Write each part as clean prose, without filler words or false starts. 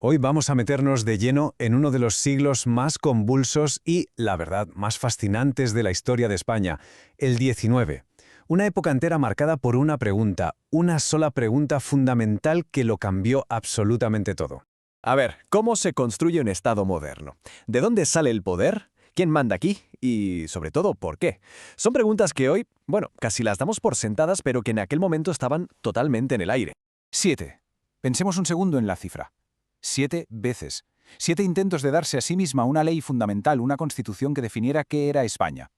Hoy vamos a meternos de lleno en uno de los siglos más convulsos y, la verdad, más fascinantes de la historia de España, el XIX. Una época entera marcada por una pregunta, una sola pregunta fundamental que lo cambió absolutamente todo. A ver, ¿cómo se construye un Estado moderno? ¿De dónde sale el poder? ¿Quién manda aquí? Y, sobre todo, ¿por qué? Son preguntas que hoy, casi las damos por sentadas, pero que en aquel momento estaban totalmente en el aire. 7. Pensemos un segundo en la cifra. 7 veces. 7 intentos de darse a sí misma una ley fundamental, una constitución que definiera qué era España.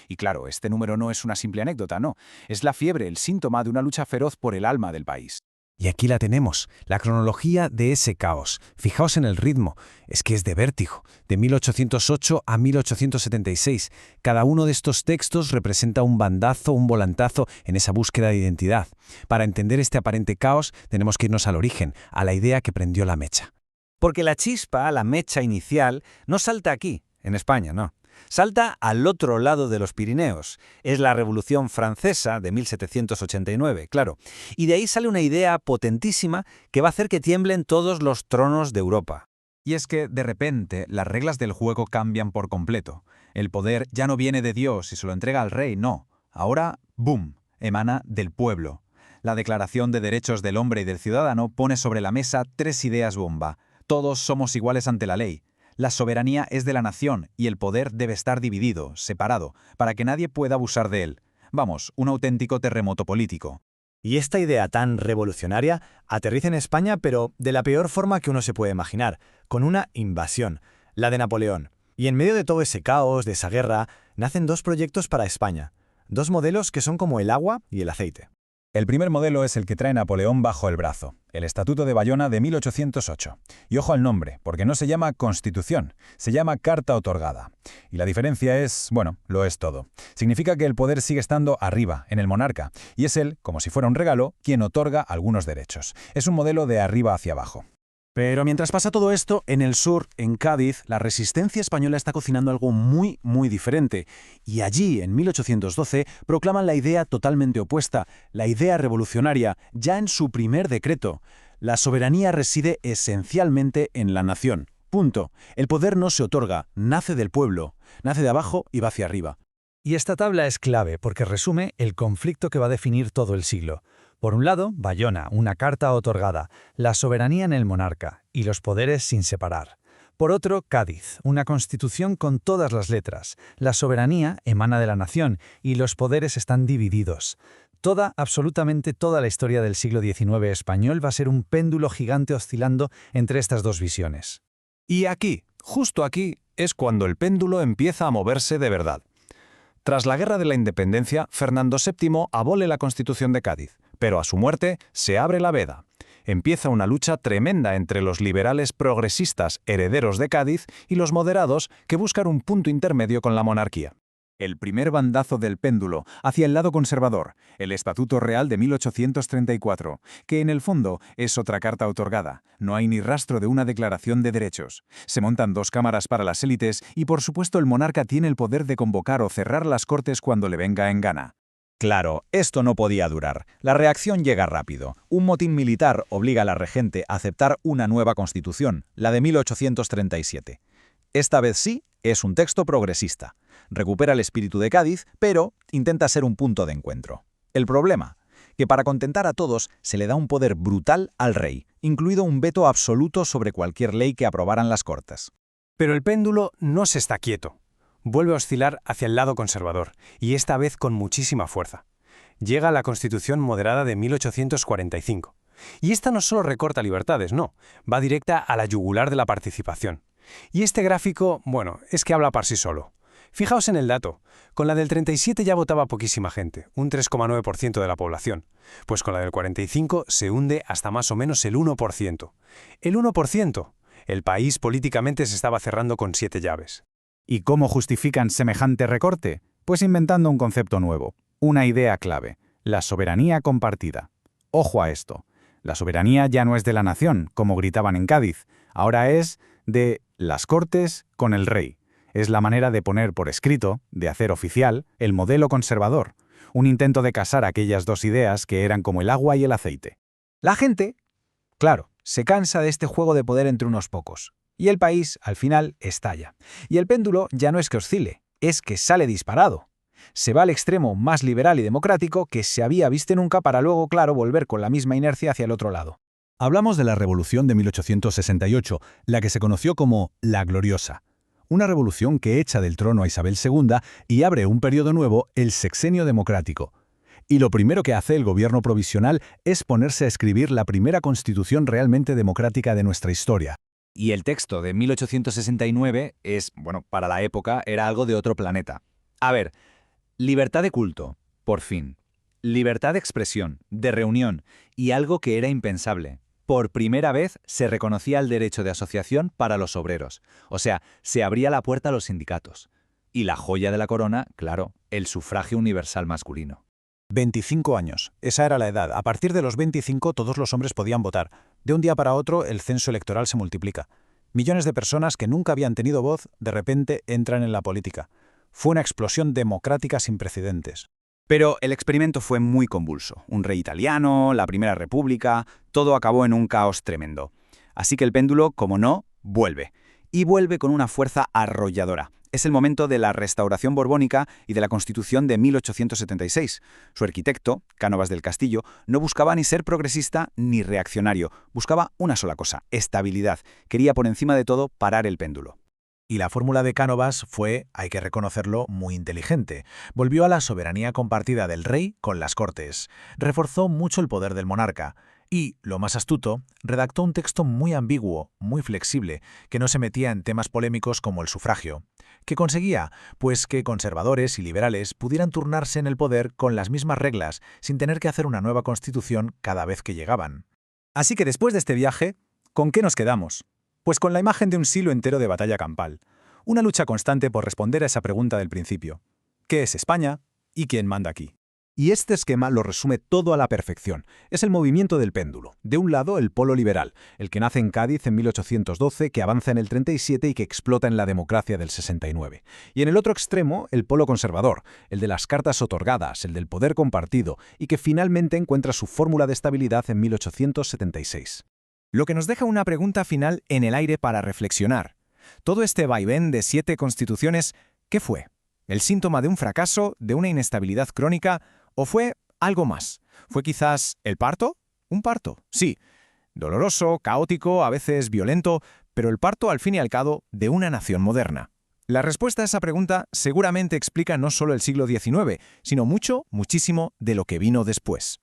Y claro, este número no es una simple anécdota, no. Es la fiebre, el síntoma de una lucha feroz por el alma del país. Y aquí la tenemos, la cronología de ese caos. Fijaos en el ritmo, es que es de vértigo, de 1808 a 1876. Cada uno de estos textos representa un bandazo, un volantazo en esa búsqueda de identidad. Para entender este aparente caos, tenemos que irnos al origen, a la idea que prendió la mecha. Porque la chispa, la mecha inicial, no salta aquí, en España, no. Salta al otro lado de los Pirineos. Es la Revolución Francesa de 1789, claro. Y de ahí sale una idea potentísima que va a hacer que tiemblen todos los tronos de Europa. Y es que, de repente, las reglas del juego cambian por completo. El poder ya no viene de Dios y se lo entrega al rey, no. Ahora, ¡boom!, emana del pueblo. La Declaración de Derechos del Hombre y del Ciudadano pone sobre la mesa 3 ideas bomba. Todos somos iguales ante la ley. La soberanía es de la nación y el poder debe estar dividido, separado, para que nadie pueda abusar de él. Vamos, un auténtico terremoto político. Y esta idea tan revolucionaria aterriza en España, pero de la peor forma que uno se puede imaginar, con una invasión, la de Napoleón. Y en medio de todo ese caos, de esa guerra, nacen 2 proyectos para España. 2 modelos que son como el agua y el aceite. El primer modelo es el que trae Napoleón bajo el brazo, el Estatuto de Bayona de 1808. Y ojo al nombre, porque no se llama Constitución, se llama Carta Otorgada. Y la diferencia es, lo es todo. Significa que el poder sigue estando arriba, en el monarca, y es él, como si fuera un regalo, quien otorga algunos derechos. Es un modelo de arriba hacia abajo. Pero mientras pasa todo esto, en el sur, en Cádiz, la resistencia española está cocinando algo muy, muy diferente. Y allí, en 1812, proclaman la idea totalmente opuesta, la idea revolucionaria, ya en su primer decreto. La soberanía reside esencialmente en la nación. Punto. El poder no se otorga, nace del pueblo, nace de abajo y va hacia arriba. Y esta tabla es clave porque resume el conflicto que va a definir todo el siglo. Por un lado, Bayona, una carta otorgada, la soberanía en el monarca y los poderes sin separar. Por otro, Cádiz, una constitución con todas las letras. La soberanía emana de la nación y los poderes están divididos. Absolutamente toda la historia del siglo XIX español va a ser un péndulo gigante oscilando entre estas 2 visiones. Y aquí, justo aquí, es cuando el péndulo empieza a moverse de verdad. Tras la Guerra de la Independencia, Fernando VII abole la Constitución de Cádiz, pero a su muerte se abre la veda. Empieza una lucha tremenda entre los liberales progresistas herederos de Cádiz y los moderados que buscan un punto intermedio con la monarquía. El primer bandazo del péndulo hacia el lado conservador, el Estatuto Real de 1834, que en el fondo es otra carta otorgada. No hay ni rastro de una declaración de derechos. Se montan 2 cámaras para las élites y por supuesto el monarca tiene el poder de convocar o cerrar las cortes cuando le venga en gana. Claro, esto no podía durar. La reacción llega rápido. Un motín militar obliga a la regente a aceptar una nueva constitución, la de 1837. Esta vez sí, es un texto progresista. Recupera el espíritu de Cádiz, pero intenta ser un punto de encuentro. El problema, que para contentar a todos se le da un poder brutal al rey, incluido un veto absoluto sobre cualquier ley que aprobaran las Cortes. Pero el péndulo no se está quieto. Vuelve a oscilar hacia el lado conservador, y esta vez con muchísima fuerza. Llega la Constitución moderada de 1845. Y esta no solo recorta libertades, no, va directa a la yugular de la participación. Y este gráfico, es que habla por sí solo. Fijaos en el dato. Con la del 37 ya votaba poquísima gente, un 3,9% de la población. Pues con la del 45 se hunde hasta más o menos el 1%. El 1%. El país políticamente se estaba cerrando con 7 llaves. ¿Y cómo justifican semejante recorte? Pues inventando un concepto nuevo, una idea clave, la soberanía compartida. Ojo a esto. La soberanía ya no es de la nación, como gritaban en Cádiz, ahora es de las Cortes con el rey. Es la manera de poner por escrito, de hacer oficial, el modelo conservador, un intento de casar aquellas 2 ideas que eran como el agua y el aceite. La gente, claro, Se cansa de este juego de poder entre unos pocos. Y el país, al final, estalla. Y el péndulo ya no es que oscile, es que sale disparado. Se va al extremo más liberal y democrático que se había visto nunca para luego, claro, volver con la misma inercia hacia el otro lado. Hablamos de la Revolución de 1868, la que se conoció como la Gloriosa. Una revolución que echa del trono a Isabel II y abre un periodo nuevo, el Sexenio Democrático. Y lo primero que hace el gobierno provisional es ponerse a escribir la primera constitución realmente democrática de nuestra historia. Y el texto de 1869 para la época era algo de otro planeta. A ver, libertad de culto, por fin. Libertad de expresión, de reunión, y algo que era impensable. Por primera vez se reconocía el derecho de asociación para los obreros. O sea, se abría la puerta a los sindicatos. Y la joya de la corona, claro, el sufragio universal masculino. 25 años. Esa era la edad. A partir de los 25 todos los hombres podían votar. De un día para otro el censo electoral se multiplica. Millones de personas que nunca habían tenido voz de repente entran en la política. Fue una explosión democrática sin precedentes. Pero el experimento fue muy convulso. Un rey italiano, la Primera República, todo acabó en un caos tremendo. Así que el péndulo, como no, vuelve. Y vuelve con una fuerza arrolladora. Es el momento de la restauración borbónica y de la Constitución de 1876. Su arquitecto, Cánovas del Castillo, no buscaba ni ser progresista ni reaccionario. Buscaba una sola cosa, estabilidad. Quería por encima de todo parar el péndulo. Y la fórmula de Cánovas fue, hay que reconocerlo, muy inteligente. Volvió a la soberanía compartida del rey con las Cortes. Reforzó mucho el poder del monarca. Y, lo más astuto, redactó un texto muy ambiguo, muy flexible, que no se metía en temas polémicos como el sufragio. ¿Qué conseguía? Pues que conservadores y liberales pudieran turnarse en el poder con las mismas reglas, sin tener que hacer una nueva constitución cada vez que llegaban. Así que después de este viaje, ¿con qué nos quedamos? Pues con la imagen de un siglo entero de batalla campal. Una lucha constante por responder a esa pregunta del principio. ¿Qué es España y quién manda aquí? Y este esquema lo resume todo a la perfección. Es el movimiento del péndulo. De un lado, el polo liberal, el que nace en Cádiz en 1812, que avanza en el 37 y que explota en la democracia del 69. Y en el otro extremo, el polo conservador, el de las cartas otorgadas, el del poder compartido, y que finalmente encuentra su fórmula de estabilidad en 1876. Lo que nos deja una pregunta final en el aire para reflexionar. Todo este vaivén de 7 constituciones, ¿qué fue? ¿El síntoma de un fracaso, de una inestabilidad crónica, o fue algo más? ¿Fue quizás el parto? Un parto, sí. Doloroso, caótico, a veces violento, pero el parto al fin y al cabo de una nación moderna. La respuesta a esa pregunta seguramente explica no solo el siglo XIX, sino muchísimo de lo que vino después.